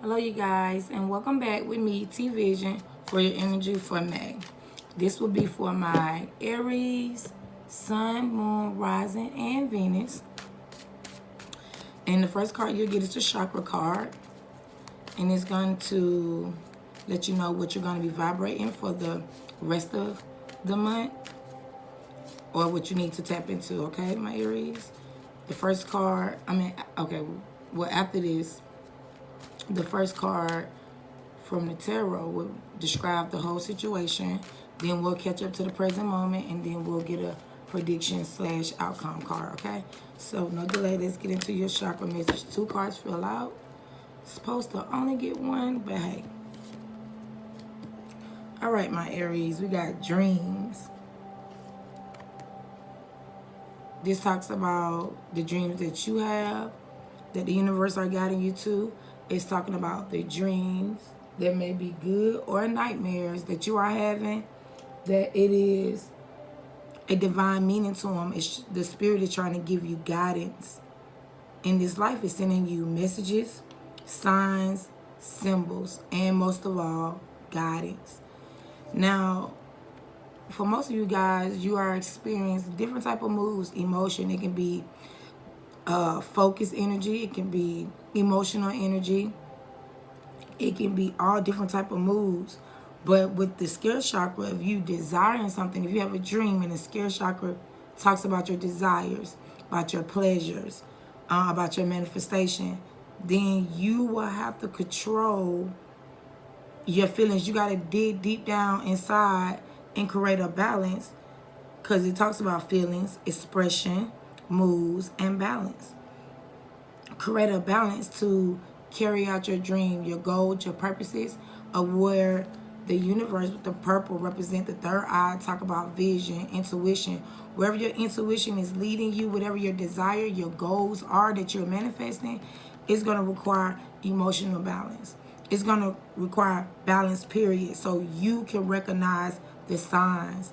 Hello you guys, and welcome back with me, T Vision, for your energy for May. This will be for my Aries, Sun, Moon, Rising, and Venus. And the first card you'll get is the chakra card. And it's going to let you know what you're going to be vibrating for the rest of the month, or what you need to tap into, okay, my Aries? The first card, after this, the first card from the tarot will describe the whole situation. Then we'll catch up to the present moment, and then we'll get a prediction / outcome card, okay? So no delay, let's get into your chakra message. 2 cards fill out. Supposed to only get 1, but hey. All right, my Aries, we got dreams. This talks about the dreams that you have, that the universe are guiding you to. It's talking about the dreams that may be good or nightmares that you are having, that it is a divine meaning to them. It's the spirit is trying to give you guidance in this life. It's sending you messages, signs, symbols, and most of all, guidance. Now, for most of you guys, you are experiencing different type of moves, emotion. It can be focus energy. It can be emotional energy. It can be all different type of moods. But with the scale chakra, if you desiring something, if you have a dream, and the scale chakra talks about your desires, about your pleasures, about your manifestation, then you will have to control your feelings. You got to dig deep down inside and create a balance, because it talks about feelings, expression, moods, and balance. Create a balance to carry out your dream, your goals, your purposes, of where the universe with the purple represent the third eye, talk about vision, intuition. Wherever your intuition is leading you, whatever your desire, your goals are that you're manifesting, it's going to require emotional balance. It's going to require balance, period, so you can recognize the signs,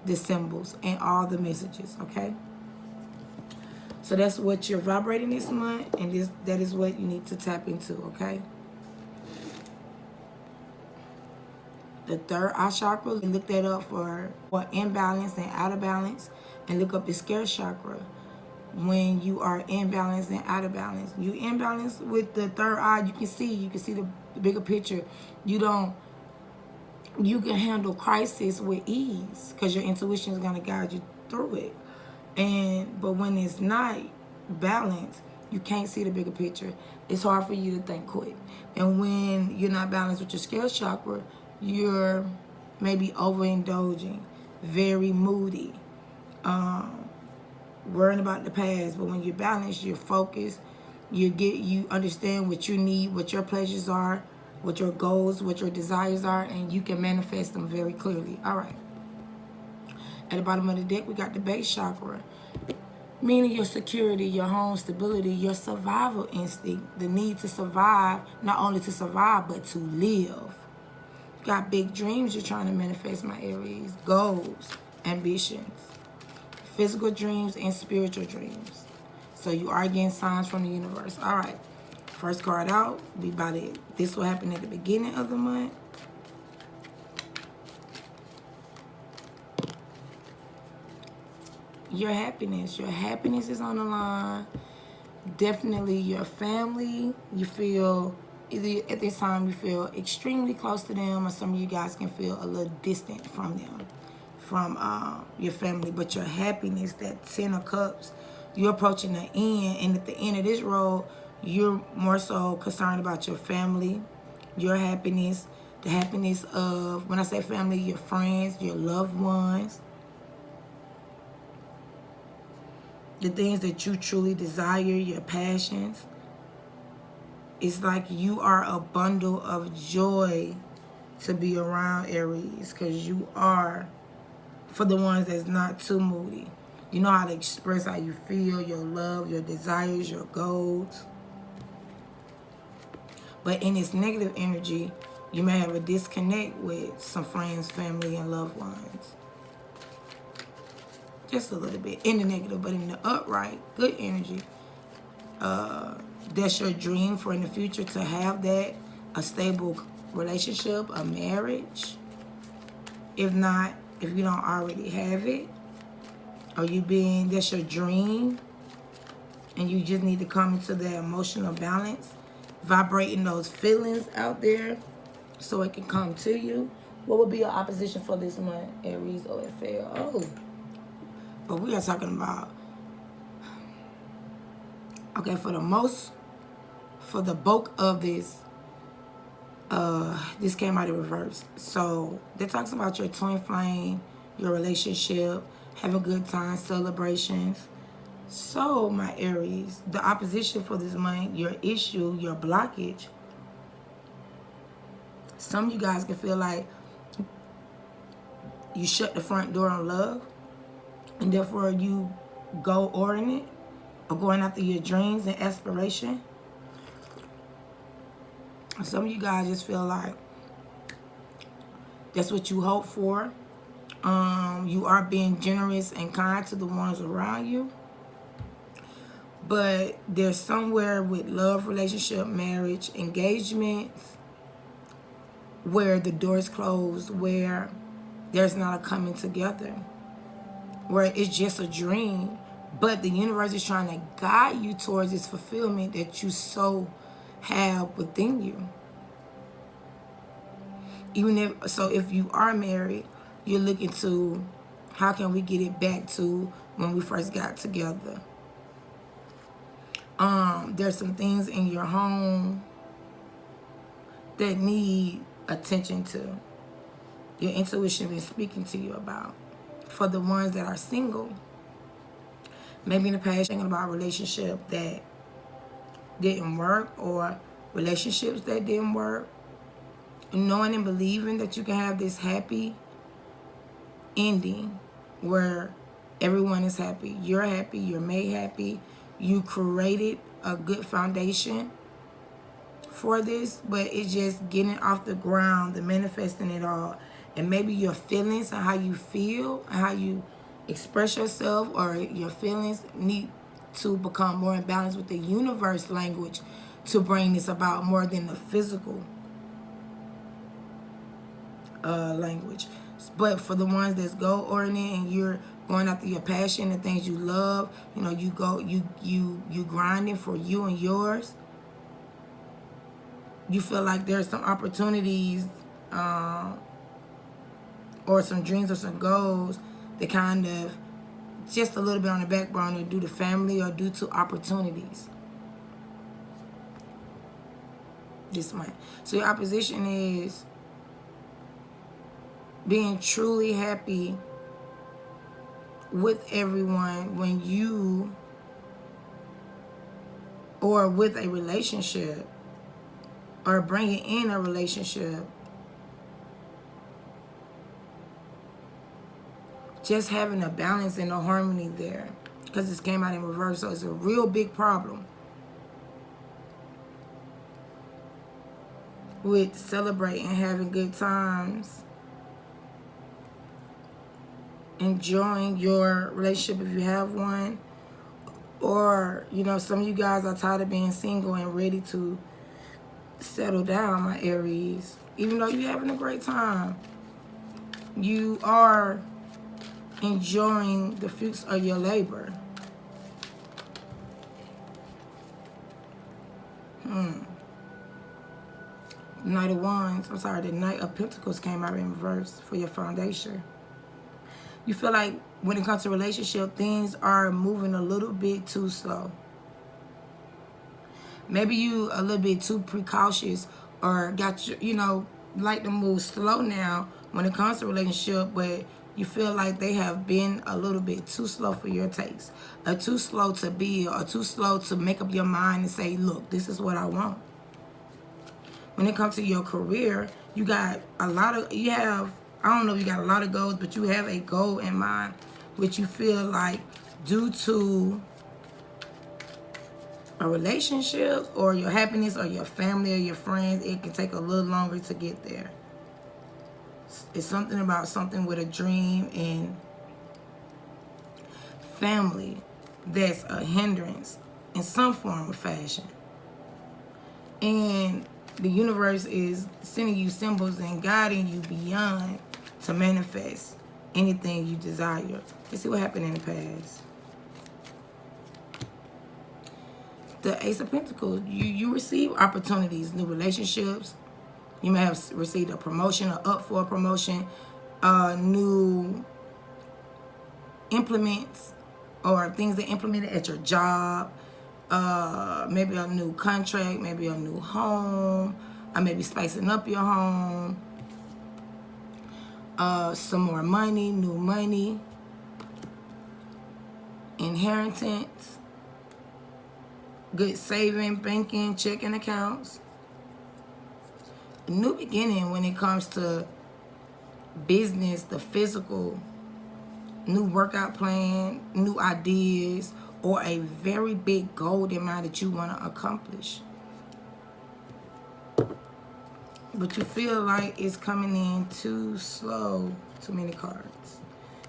the symbols, and all the messages, okay? So that's what you're vibrating this month, and that is what you need to tap into, okay? The third eye chakra, look that up for imbalance and out of balance, and look up the scale chakra. When you are imbalanced and out of balance, you imbalance with the third eye, you can see the bigger picture. You can handle crisis with ease, because your intuition is going to guide you through it. But when it's not balanced, you can't see the bigger picture. It's hard for you to think quick. And when you're not balanced with your scale chakra, you're maybe overindulging, very moody, worrying about the past. But when you're balanced, you're focused, you understand what you need, what your pleasures are, what your goals, what your desires are, and you can manifest them very clearly. All right. At the bottom of the deck, we got the base chakra, meaning your security, your home stability, your survival instinct, the need to survive, not only to survive, but to live. Got big dreams you're trying to manifest, my Aries. Goals, ambitions, physical dreams, and spiritual dreams. So you are getting signs from the universe. All right. First card out, this will happen at the beginning of the month. Your happiness is on the line. Definitely your family. You feel, either at this time you feel extremely close to them, or some of you guys can feel a little distant from them, from your family. But your happiness, that 10 of cups, you're approaching the end, and at the end of this road, you're more so concerned about your family, your happiness, the happiness of, when I say family, your friends, your loved ones, the things that you truly desire, your passions. It's like you are a bundle of joy to be around, Aries, because you are, for the ones that's not too moody. You know how to express how you feel, your love, your desires, your goals. But in this negative energy, you may have a disconnect with some friends, family, and loved ones. Just a little bit in the negative, but in the upright, good energy. That's your dream for in the future, to have that a stable relationship, a marriage. If not, if you don't already have it, or that's your dream, and you just need to come into that emotional balance, vibrating those feelings out there so it can come to you. What would be your opposition for this month, Aries OFL? Oh, but we are talking about, okay, for the bulk of this, this came out in reverse. So that talks about your twin flame, your relationship, have a good time, celebrations. So my Aries, the opposition for this month, your issue, your blockage. Some of you guys can feel like you shut the front door on love, and therefore you go ordinate or going after your dreams and aspiration. Some of you guys just feel like that's what you hope for. You are being generous and kind to the ones around you. But there's somewhere with love, relationship, marriage, engagements, where the door's closed, where there's not a coming together, where it's just a dream, but the universe is trying to guide you towards this fulfillment that you so have within you. If you are married, you're looking to how can we get it back to when we first got together. There's some things in your home that need attention to. Your intuition is speaking to you about. For the ones that are single, maybe in the past thinking about a relationship that didn't work, or relationships that didn't work, knowing and believing that you can have this happy ending where everyone is happy. You're made happy. You created a good foundation for this, but it's just getting off the ground, the manifesting it all. And maybe your feelings and how you feel and how you express yourself, or your feelings need to become more in balance with the universe language to bring this about more than the physical language. But for the ones that's goal oriented and you're going after your passion and things you love, you grinding for you and yours. You feel like there's some opportunities or some dreams or some goals that kind of just a little bit on the back burner due to family or due to opportunities this month. So your opposition is being truly happy with everyone when you, or with a relationship, or bringing in a relationship, just having a balance and a harmony there, because this came out in reverse, so it's a real big problem with celebrating, having good times, enjoying your relationship if you have one, or some of you guys are tired of being single and ready to settle down, my Aries. Even though you're having a great time, you are enjoying the fruits of your labor. Knight of Wands, the Knight of Pentacles came out in reverse for your foundation. You feel like when it comes to relationship, things are moving a little bit too slow. Maybe you a little bit too precautious, or got like to move slow now when it comes to relationship, but you feel like they have been a little bit too slow for your taste, or too slow to be, or too slow to make up your mind and say, look, this is what I want. When it comes to your career, you got I don't know if you got a lot of goals, but you have a goal in mind, which you feel like due to a relationship or your happiness or your family or your friends, it can take a little longer to get there. It's something about something with a dream and family that's a hindrance in some form or fashion. And the universe is sending you symbols and guiding you beyond to manifest anything you desire. Let's see what happened in the past. The Ace of Pentacles. You receive opportunities, new relationships. You may have received a promotion or up for a promotion, new implements or things that implemented at your job, maybe a new contract, maybe a new home, or maybe spicing up your home, some more money, new money, inheritance, good saving, banking, checking accounts. A new beginning when it comes to business, the physical, new workout plan, new ideas, or a very big goal in mind that you want to accomplish. But you feel like it's coming in too slow. Too many cards.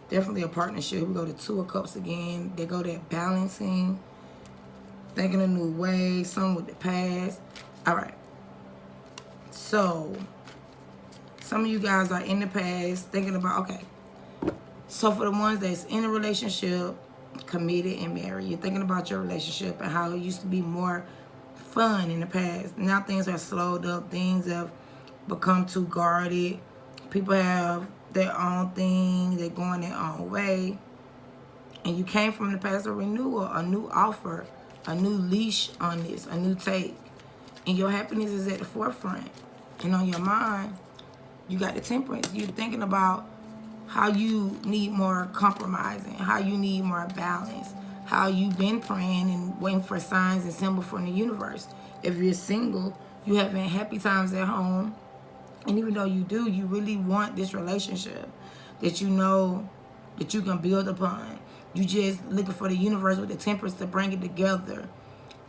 Definitely a partnership. We go to Two of Cups again. They go that balancing, thinking a new way, some with the past. All right. So, some of you guys are in the past thinking about, okay, so for the ones that's in a relationship, committed and married, you're thinking about your relationship and how it used to be more fun in the past. Now things are slowed up. Things have become too guarded. People have their own thing. They're going their own way. And you came from the past, a renewal, a new offer, a new leash on this, a new take. And your happiness is at the forefront. And on your mind, you got the Temperance. You're thinking about how you need more compromising, how you need more balance, how you've been praying and waiting for signs and symbols from the universe. If you're single, you having happy times at home. And even though you do, you really want this relationship that you know that you can build upon. You just looking for the universe with the Temperance to bring it together,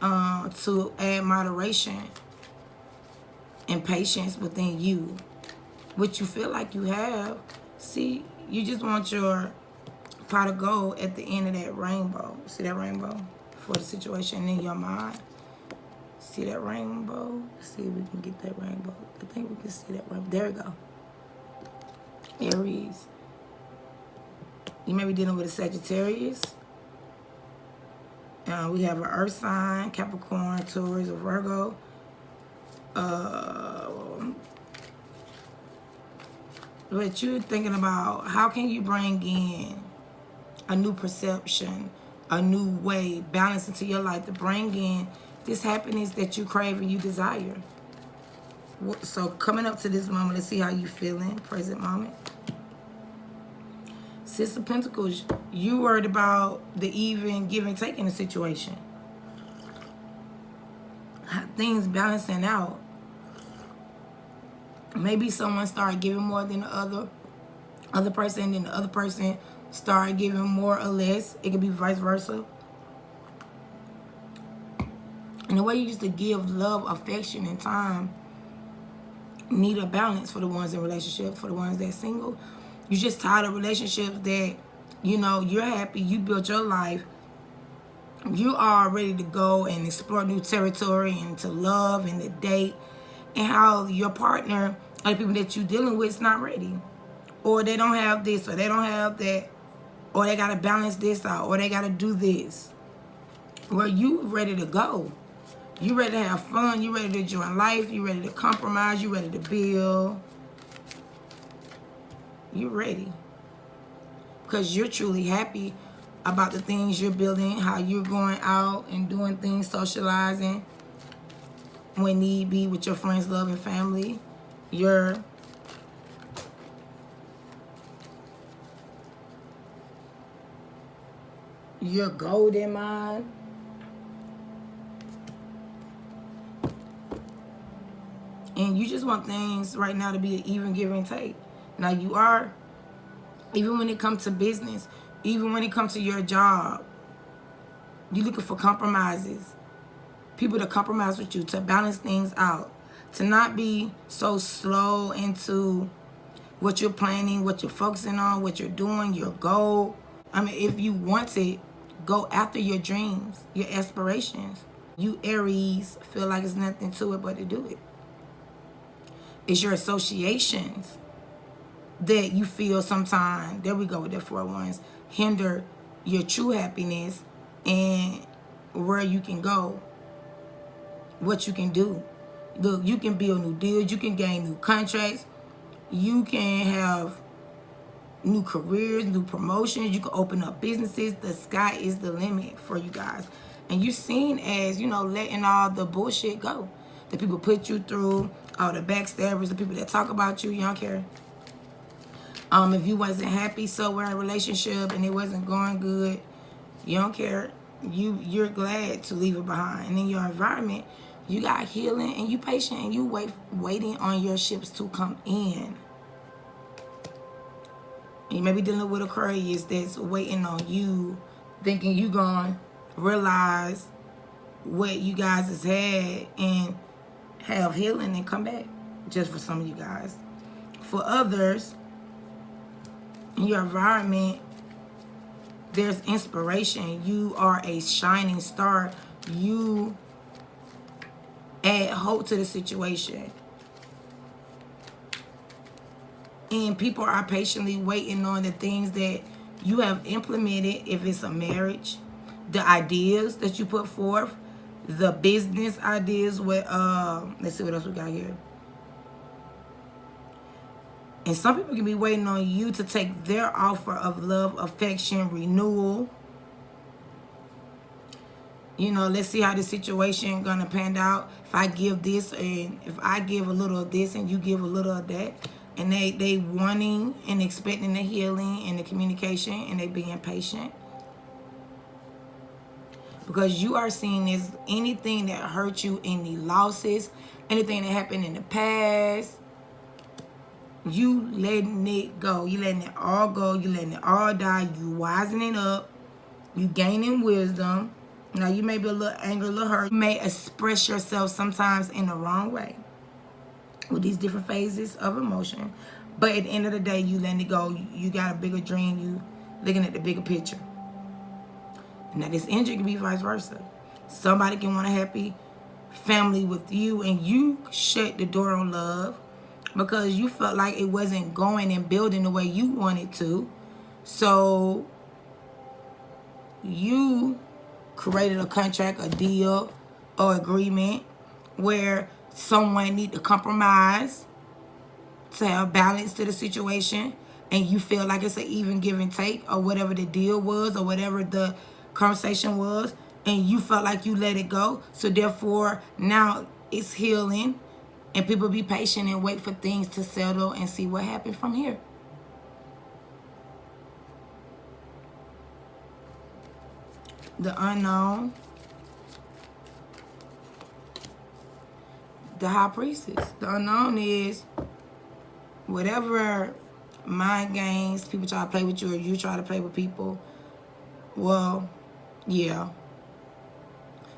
to add moderation and patience within you, which you feel like you have. See, you just want your pot of gold at the end of that rainbow. See that rainbow for the situation in your mind? See that rainbow? Let's see if we can get that rainbow. I think we can see that rainbow. There we go. Aries. You may be dealing with a Sagittarius. We have an Earth sign, Capricorn, Taurus, or Virgo. But you're thinking about how can you bring in a new perception, a new way, balance into your life to bring in this happiness that you crave and you desire. So coming up to this moment, let's see how you feeling, present moment. Six of Pentacles, you worried about the even give and take in the situation. Things balancing out. Maybe someone started giving more than the other person, and the other person started giving more or less. It could be vice versa. And the way you used to give love, affection, and time need a balance for the ones in relationships, for the ones that are single. You just tired of relationships that, you know, you're happy, you built your life, you are ready to go and explore new territory and to love and to date, and how your partner or the people that you're dealing with is not ready. Or they don't have this, or they don't have that, or they got to balance this out, or they got to do this. Well, you ready to go. You ready to have fun. You ready to join life. You ready to compromise. You ready to build. You ready. Because you're truly happy about the things you're building, how you're going out and doing things, socializing when need be with your friends, love, and family. Your goal in mind. And you just want things right now to be an even give and take. Now you are, even when it comes to business, even when it comes to your job, you're looking for compromises. People to compromise with you, to balance things out. To not be so slow into what you're planning, what you're focusing on, what you're doing, your goal. I mean, if you want it, go after your dreams, your aspirations. You Aries feel like there's nothing to it but to do it. It's your associations that you feel sometimes, there we go with the 4 ones, hinder your true happiness and where you can go, what you can do. Look, you can build new deals, you can gain new contracts, you can have new careers, new promotions, you can open up businesses. The sky is the limit for you guys. And you're seen as, you know, letting all the bullshit go. The people put you through, all the backstabbers, the people that talk about you, you don't care. If you wasn't happy somewhere in a relationship and it wasn't going good, you don't care. You're glad to leave it behind. And in your environment, you got healing and you patient and you waiting on your ships to come in. And you may be dealing with Aquarius that's waiting on you, thinking you gonna realize what you guys has had and have healing and come back. Just for some of you guys. For others, in your environment, there's inspiration. You are a shining star. You add hope to the situation. And people are patiently waiting on the things that you have implemented, if it's a marriage, the ideas that you put forth, the business ideas with, let's see what else we got here. And some people can be waiting on you to take their offer of love, affection, renewal. You know, let's see how the situation gonna pan out. If I give this and if I give a little of this and you give a little of that. And they wanting and expecting the healing and the communication and they being patient. Because you are seeing as anything that hurt you, any losses, anything that happened in the past, you letting it go. You letting it all go. You letting it all die. You wisening up. You gaining wisdom. Now, you may be a little angry, a little hurt. You may express yourself sometimes in the wrong way with these different phases of emotion. But at the end of the day, you letting it go. You got a bigger dream. You looking at the bigger picture. Now, this energy can be vice versa. Somebody can want a happy family with you and you shut the door on love because you felt like it wasn't going and building the way you wanted to. So you created a contract, a deal, or agreement where someone need to compromise to have balance to the situation, and you feel like it's an even give and take, or whatever the deal was, or whatever the conversation was, and you felt like you let it go. So therefore, now it's healing, and people be patient and wait for things to settle and see what happened from here. The unknown. The High Priestess. The unknown is whatever mind games people try to play with you or you try to play with people. Well, yeah.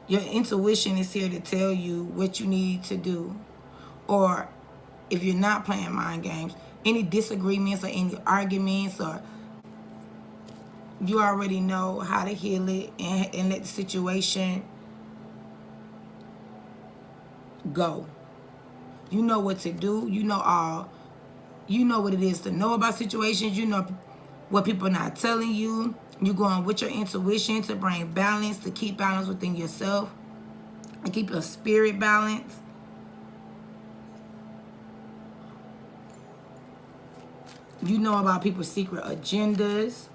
Your intuition is here to tell you what you need to do. Or if you're not playing mind games, any disagreements or any arguments, or you already know how to heal it and let the situation go. You know what to do. You know what it is to know about situations. You know what people are not telling you. You're going with your intuition to bring balance, to keep balance within yourself, and keep your spirit balanced. You know about people's secret agendas.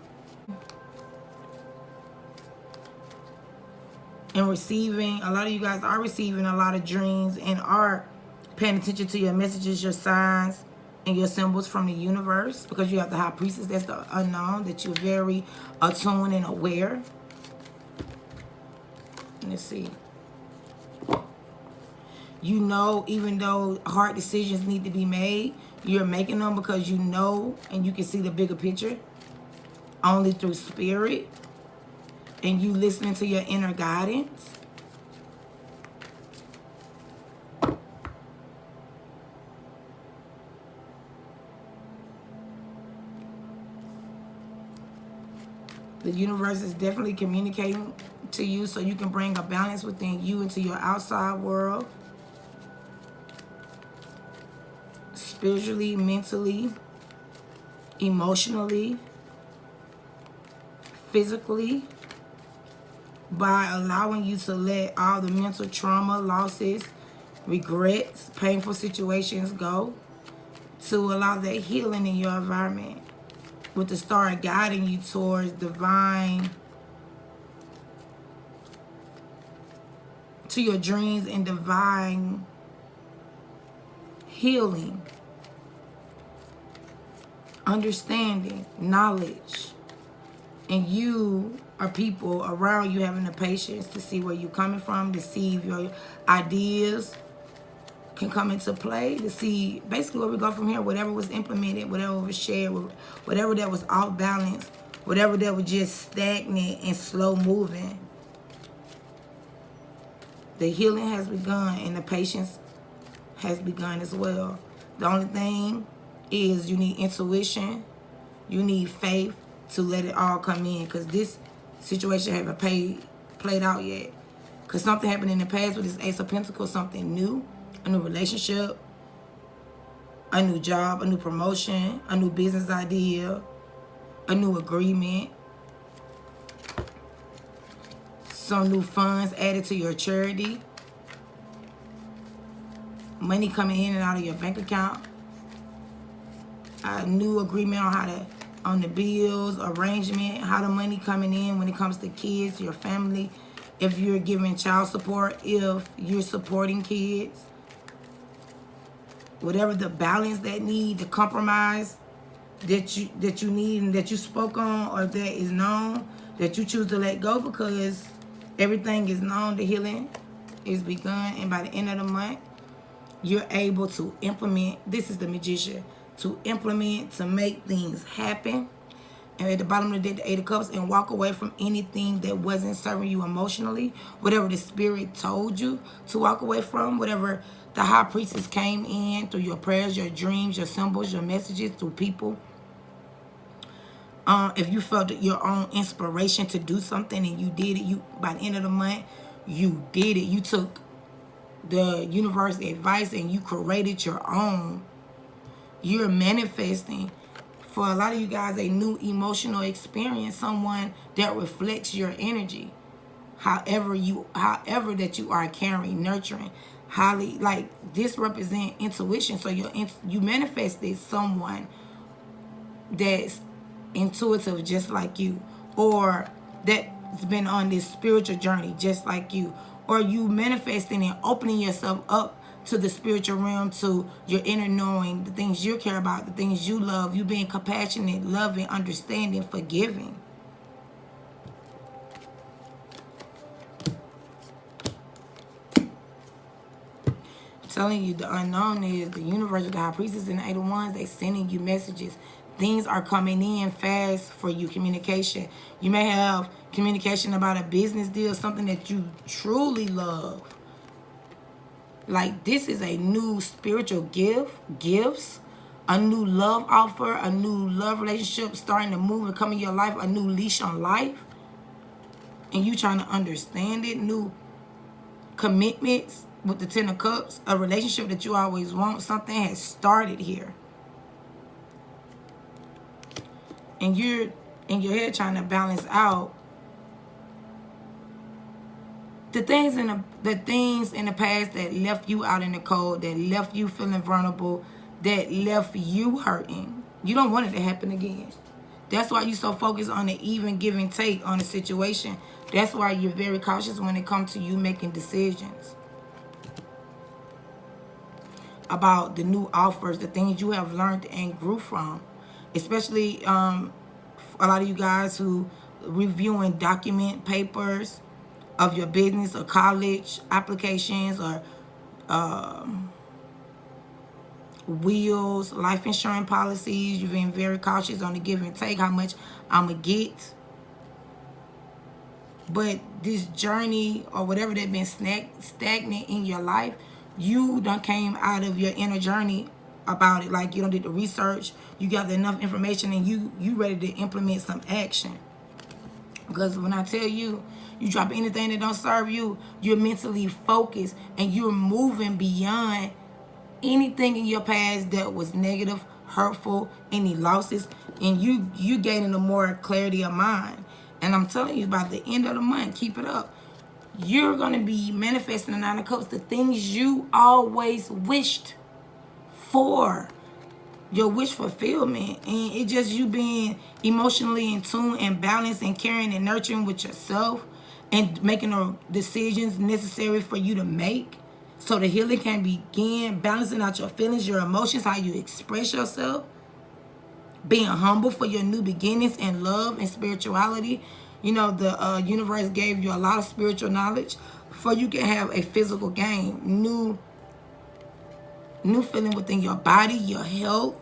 And receiving, a lot of you guys are receiving a lot of dreams and are paying attention to your messages, your signs, and your symbols from the universe, because you have the High Priestess. That's the unknown, that you're very attuned and aware. Let's see. You know, even though hard decisions need to be made, you're making them because you know and you can see the bigger picture only through spirit. And you listening to your inner guidance. The universe is definitely communicating to you so you can bring a balance within you into your outside world. spiritually, mentally, emotionally, physically, by allowing you to let all the mental trauma, losses, regrets, painful situations go, to allow that healing in your environment, with the star guiding you towards divine, to your dreams and divine healing, understanding, knowledge. And you are people around you having the patience to see where you're coming from, to see if your ideas can come into play, to see basically where we go from here, whatever was implemented, whatever was shared, whatever that was off balance, whatever that was just stagnant and slow moving. The healing has begun and the patience has begun as well. The only thing is you need intuition, you need faith to let it all come in, because this situation haven't played out yet. Because something happened in the past with this Ace of Pentacles, something new, a new relationship, a new job, a new promotion, a new business idea, a new agreement, some new funds added to your charity, money coming in and out of your bank account, a new agreement on how to, on the bills, arrangement, how the money coming in when it comes to kids, your family, if you're giving child support, if you're supporting kids, whatever the balance that need, the compromise that you need and that you spoke on, or that is known, that you choose to let go, because everything is known, the healing is begun, and by the end of the month, you're able to implement. This is the Magician, to implement, to make things happen. And at the bottom of the deck, the Eight of Cups, and walk away from anything that wasn't serving you emotionally, whatever the spirit told you to walk away from, whatever the High Priestess came in through your prayers, your dreams, your symbols, your messages, through people. If you felt your own inspiration to do something and you did it, you, by the end of the month, you did it. You took the universe advice and you created your own. You're manifesting, for a lot of you guys, a new emotional experience, someone that reflects your energy. However that you are carrying, nurturing, highly, like this represent intuition. So you manifested someone that's intuitive just like you, or that's been on this spiritual journey just like you, or you manifesting and opening yourself up to the spiritual realm, to your inner knowing, the things you care about, the things you love, you being compassionate, loving, understanding, forgiving. I'm telling you, the unknown is the universe with the High Priestess and the Eight of Wands. They sending you messages. Things are coming in fast for you. Communication. You may have communication about a business deal, something that you truly love. Like, this is a new spiritual gifts, a new love offer, a new love relationship starting to move and come in your life, a new leash on life. And you trying to understand it, new commitments with the Ten of Cups, a relationship that you always want. Something has started here. And you're in your head trying to balance out the things in the past that left you out in the cold, that left you feeling vulnerable, that left you hurting. You don't want it to happen again. That's why you're so focused on the even give and take on the situation. That's why you're very cautious when it comes to you making decisions about the new offers, the things you have learned and grew from. Especially a lot of you guys who reviewing document papers of your business or college applications, or wills, life insurance policies. You've been very cautious on the give and take, how much I'm going to get. But this journey or whatever that been stagnant in your life, you done came out of your inner journey about it. Like, you done did the research, you got enough information, and you ready to implement some action. Because when I tell you, you drop anything that don't serve you, you're mentally focused and you're moving beyond anything in your past that was negative, hurtful, any losses, and you gaining a more clarity of mind. And I'm telling you, by the end of the month, keep it up. You're going to be manifesting the Nine of Cups, the things you always wished for, your wish fulfillment. And it's just you being emotionally in tune and balanced and caring and nurturing with yourself and making the decisions necessary for you to make so the healing can begin, balancing out your feelings, your emotions, how you express yourself, being humble for your new beginnings in love and spirituality. You know, the universe gave you a lot of spiritual knowledge for you can have a physical gain, new feeling within your body, your health.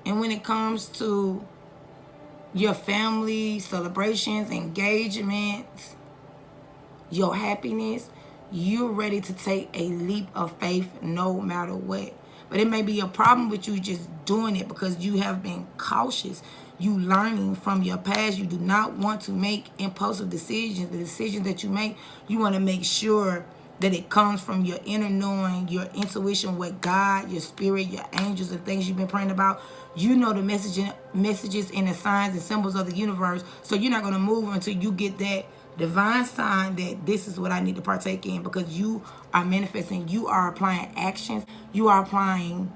And when it comes to your family, celebrations, engagements, your happiness, you're ready to take a leap of faith no matter what. But it may be a problem with you just doing it because you have been cautious. You learning from your past. You do not want to make impulsive decisions. The decisions that you make, you want to make sure that it comes from your inner knowing, your intuition with God, your spirit, your angels, and things you've been praying about. You know the messages and the signs and symbols of the universe. So you're not going to move until you get that divine sign that this is what I need to partake in, because you are manifesting. You are applying actions. You are applying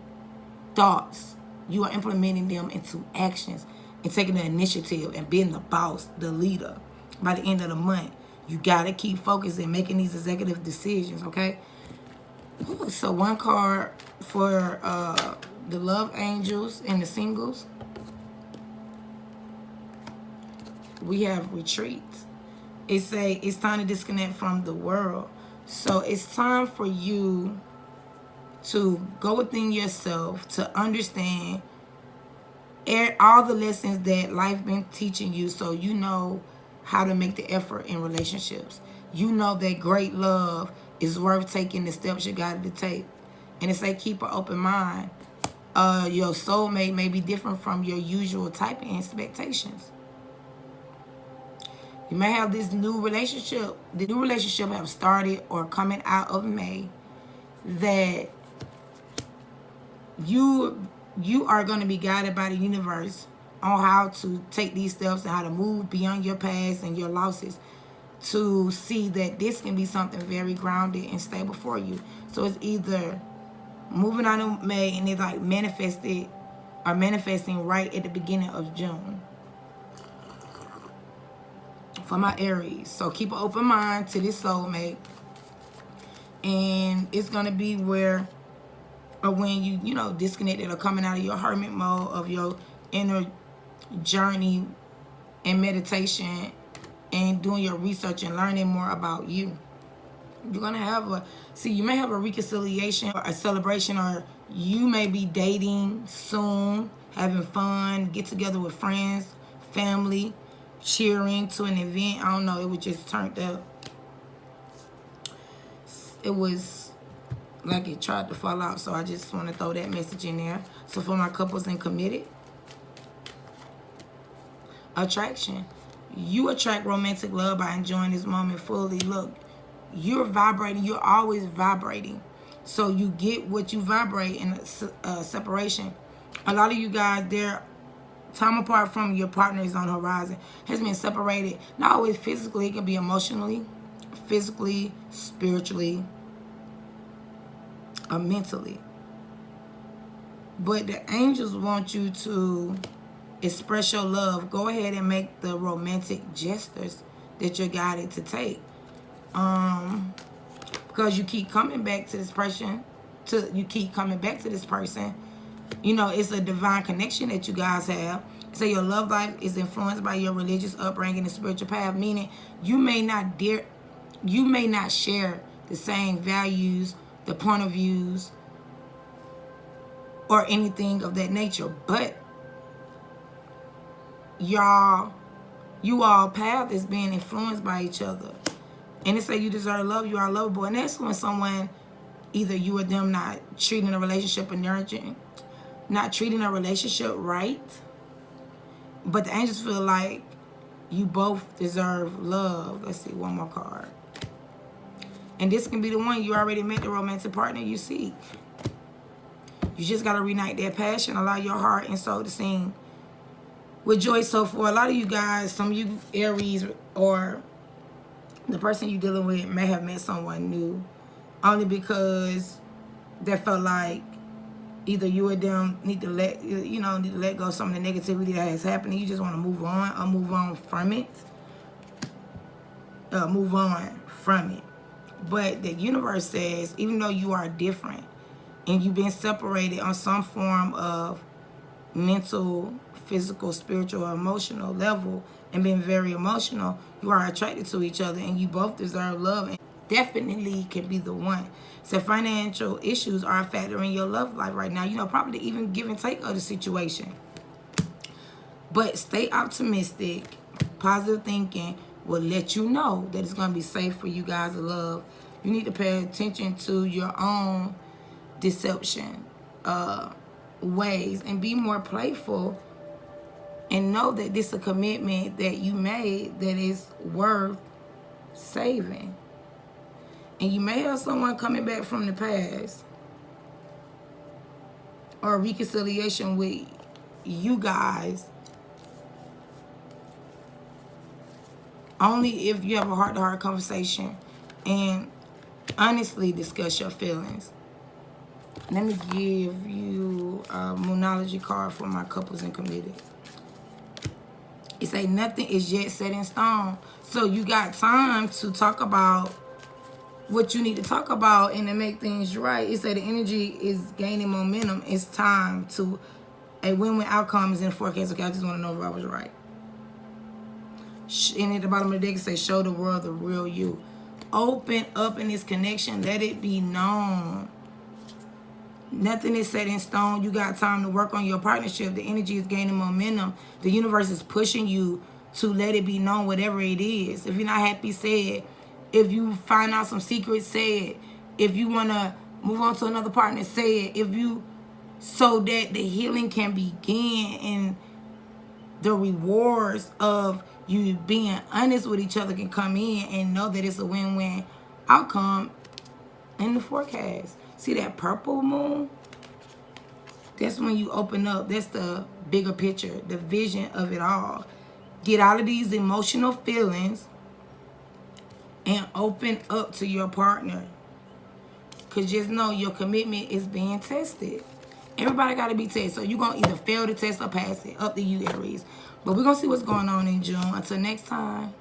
thoughts. You are implementing them into actions and taking the initiative and being the boss, the leader. By the end of the month, you got to keep focused and making these executive decisions, okay? So one card for the love angels and the singles. We have retreats. It say it's time to disconnect from the world. So it's time for you to go within yourself to understand all the lessons that life been teaching you, so you know how to make the effort in relationships. You know that great love is worth taking the steps you got to take. And it say keep an open mind. Your soulmate may be different from your usual type of expectations. You may have this new relationship. The new relationship have started or coming out of May that you are going to be guided by the universe on how to take these steps and how to move beyond your past and your losses to see that this can be something very grounded and stable for you. So it's either moving on in May and it's like manifesting right at the beginning of June for my Aries. So keep an open mind to this soulmate, and it's going to be where or when you know disconnected or coming out of your hermit mode of your inner journey and meditation and doing your research and learning more about you. You're gonna have you may have a reconciliation or a celebration, or you may be dating soon, having fun, get together with friends, family, cheering to an event. I don't know, it was just turned up. It was like it tried to fall out, so I just want to throw that message in there. So for my couples and committed, attraction. You attract romantic love by enjoying this moment fully. Look, you're vibrating. You're always vibrating. So you get what you vibrate in a separation. A lot of you guys, their time apart from your partner is on the horizon, has been separated. Not always physically. It can be emotionally, physically, spiritually, or mentally. But the angels want you to express your love. Go ahead and make the romantic gestures that you're guided to take. Because you keep coming back to this person. You know, it's a divine connection that you guys have. So your love life is influenced by your religious upbringing and spiritual path, meaning you may not share the same values, the point of views, or anything of that nature, but you all path is being influenced by each other. And it say you deserve love, you are lovable. And that's when someone, either you or them, not treating a relationship or nurturing, not treating a relationship right. But the angels feel like you both deserve love. Let's see, one more card. And this can be the one you already met, the romantic partner you seek. You just got to reignite that passion. Allow your heart and soul to sing with joy. So for a lot of you guys, some of you Aries or the person you're dealing with may have met someone new only because they felt like either you or them need to let go of some of the negativity that has happened. You just want to move on or move on from it. But the universe says, even though you are different and you've been separated on some form of mental, physical, spiritual, or emotional level and been very emotional, you are attracted to each other and you both deserve love and definitely can be the one. So financial issues are a factor in your love life right now. Probably even give and take of the situation. But stay optimistic. Positive thinking will let you know that it's going to be safe for you guys to love. You need to pay attention to your own deception ways and be more playful and know that this is a commitment that you made that is worth saving. And you may have someone coming back from the past or reconciliation with you guys only if you have a heart-to-heart conversation and honestly discuss your feelings. Let me give you a Moonology card for my couples and committed. It say nothing is yet set in stone. So you got time to talk about what you need to talk about and to make things right. It said the energy is gaining momentum. It's time to a win-win outcome is in the forecast. Okay, I just want to know if I was right. And at the bottom of the deck, it says show the world the real you. Open up in this connection. Let it be known. Nothing is set in stone. You got time to work on your partnership. The energy is gaining momentum. The universe is pushing you to let it be known, whatever it is. If you're not happy, say it. If you find out some secrets, say it. If you want to move on to another partner, say it. So that the healing can begin and the rewards of you being honest with each other can come in and know that it's a win-win outcome in the forecast. See that purple moon? That's when you open up. That's the bigger picture, the vision of it all. Get out of these emotional feelings and open up to your partner. Because just know your commitment is being tested. Everybody got to be tested. So you're going to either fail the test or pass it. Up to you, Aries. But we're going to see what's going on in June. Until next time.